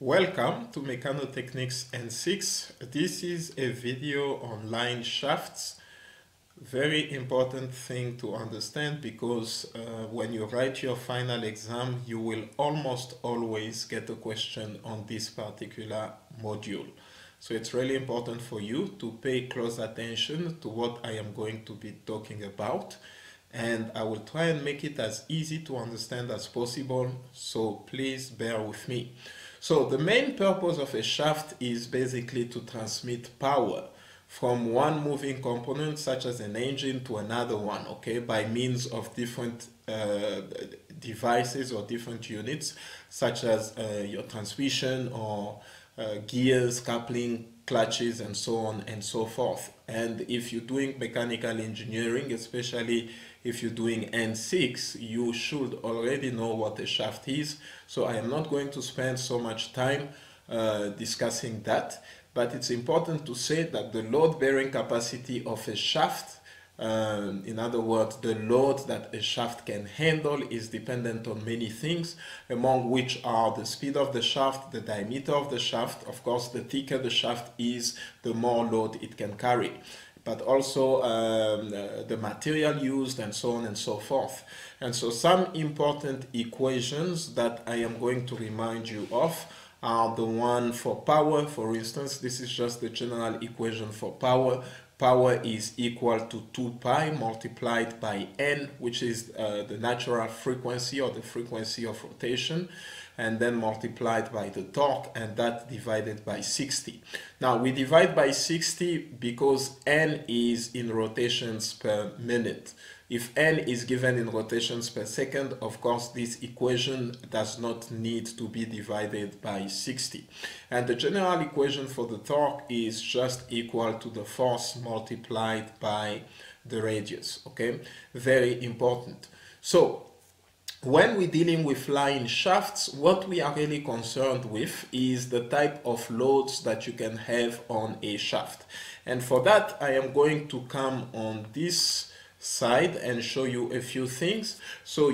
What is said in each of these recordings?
Welcome to Mechanotechnics N6. This is a video on line shafts. Very important thing to understand because when you write your final exam, you will almost always get a question on this particular module. So it's really important for you to pay close attention to what I am going to be talking about. And I will try and make it as easy to understand as possible. So please bear with me. So the main purpose of a shaft is basically to transmit power from one moving component such as an engine to another one, okay, by means of different devices or different units such as your transmission or gears, coupling, clutches, and so on and so forth. And if you're doing mechanical engineering, especially if you're doing N6, you should already know what a shaft is. So I am not going to spend so much time discussing that, but it's important to say that the load bearing capacity of a shaft, in other words, the load that a shaft can handle, is dependent on many things, among which are the speed of the shaft, the diameter of the shaft. Of course, the thicker the shaft is, the more load it can carry, but also the material used and so on and so forth. And so some important equations that I am going to remind you of are the one for power. For instance, this is just the general equation for power. Power is equal to 2 pi multiplied by n, which is the natural frequency or the frequency of rotation, and then multiplied by the torque, and that divided by 60. Now we divide by 60 because n is in rotations per minute. If n is given in rotations per second, of course this equation does not need to be divided by 60. And the general equation for the torque is just equal to the force multiplied by the radius, okay? Very important. So when we're dealing with line shafts, what we are really concerned with is the type of loads that you can have on a shaft. And for that, I am going to come on this side and show you a few things. So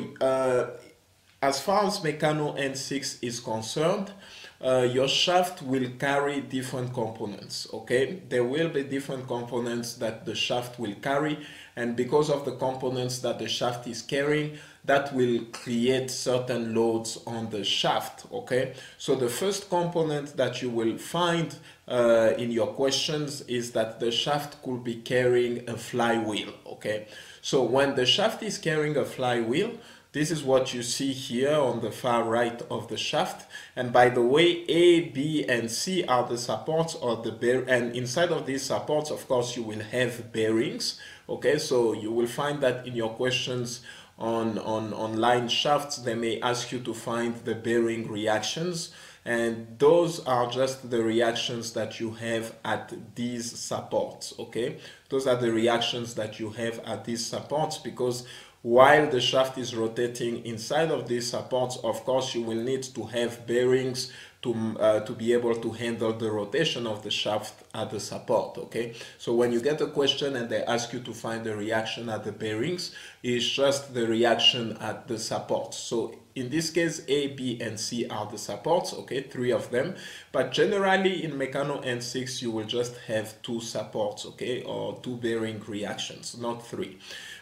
as far as Mechano N6 is concerned, your shaft will carry different components, okay? There will be different components that the shaft will carry, and because of the components that the shaft is carrying, that will create certain loads on the shaft, okay? So the first component that you will find in your questions is that the shaft could be carrying a flywheel, okay? So when the shaft is carrying a flywheel, this is what you see here on the far right of the shaft. And by the way, A, B, and C are the supports or the and inside of these supports, of course, you will have bearings. Okay, so you will find that in your questions on line shafts, they may ask you to find the bearing reactions. And those are just the reactions that you have at these supports, okay? Those are the reactions that you have at these supports, because while the shaft is rotating inside of these supports, of course, you will need to have bearings to be able to handle the rotation of the shaft at the support, okay? So when you get a question and they ask you to find the reaction at the bearings, it's just the reaction at the supports. So in this case, A, B, and C are the supports, okay, 3 of them. But generally in Mechano N6, you will just have 2 supports, okay, or 2 bearing reactions, not 3.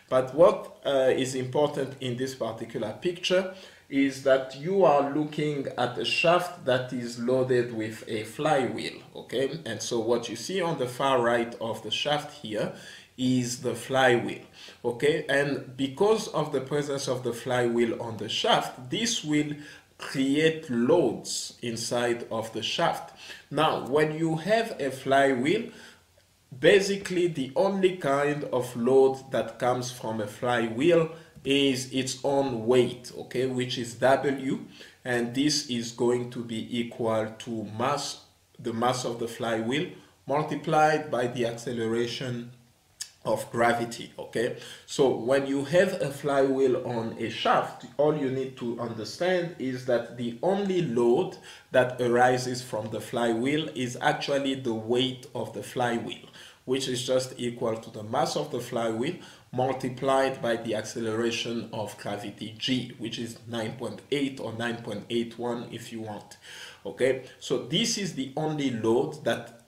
But what is important in this particular picture is that you are looking at a shaft that is loaded with a flywheel, okay? And so what you see on the far right of the shaft here is the flywheel, okay? And because of the presence of the flywheel on the shaft, this will create loads inside of the shaft. Now, when you have a flywheel, basically the only kind of load that comes from a flywheel is its own weight, okay, which is W, and this is going to be equal to the mass of the flywheel multiplied by the acceleration of gravity, okay? So when you have a flywheel on a shaft, all you need to understand is that the only load that arises from the flywheel is actually the weight of the flywheel, which is just equal to the mass of the flywheel multiplied by the acceleration of gravity g, which is 9.8 or 9.81 if you want. Okay, so this is the only load that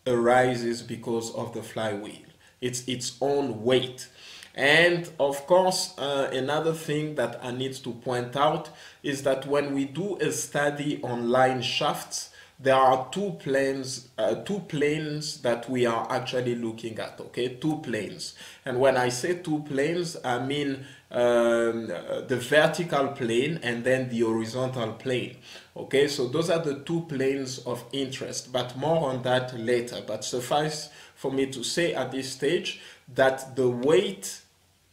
arises because of the flywheel. It's its own weight. And of course, another thing that I need to point out is that when we do a study on line shafts, there are two planes that we are actually looking at. Okay, two planes. And when I say two planes, I mean the vertical plane and then the horizontal plane. Okay, so those are the two planes of interest, but more on that later. But suffice for me to say at this stage that the weight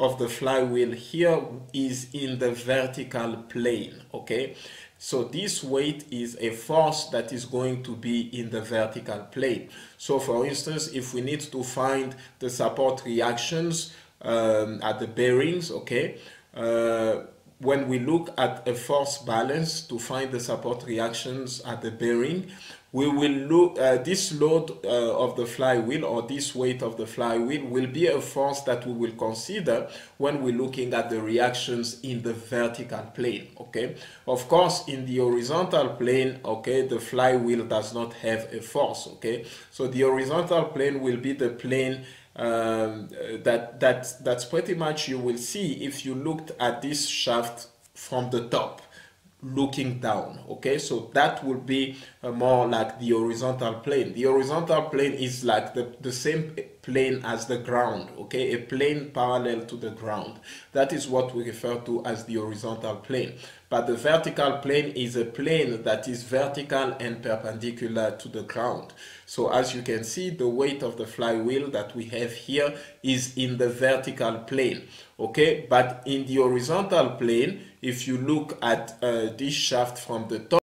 of the flywheel here is in the vertical plane. Okay, so this weight is a force that is going to be in the vertical plane. So for instance, if we need to find the support reactions at the bearings, okay, when we look at a force balance to find the support reactions at the bearing, we will look this load of the flywheel, or this weight of the flywheel, will be a force that we will consider when we're looking at the reactions in the vertical plane. Okay, of course in the horizontal plane, okay, the flywheel does not have a force. Okay, so the horizontal plane will be the plane that's pretty much, you will see if you looked at this shaft from the top looking down. Okay, so that will be more like the horizontal plane. The horizontal plane is like the same plane as the ground. Okay, a plane parallel to the ground. That is what we refer to as the horizontal plane. But the vertical plane is a plane that is vertical and perpendicular to the ground. So as you can see, the weight of the flywheel that we have here is in the vertical plane. Okay, but in the horizontal plane, if you look at this shaft from the top,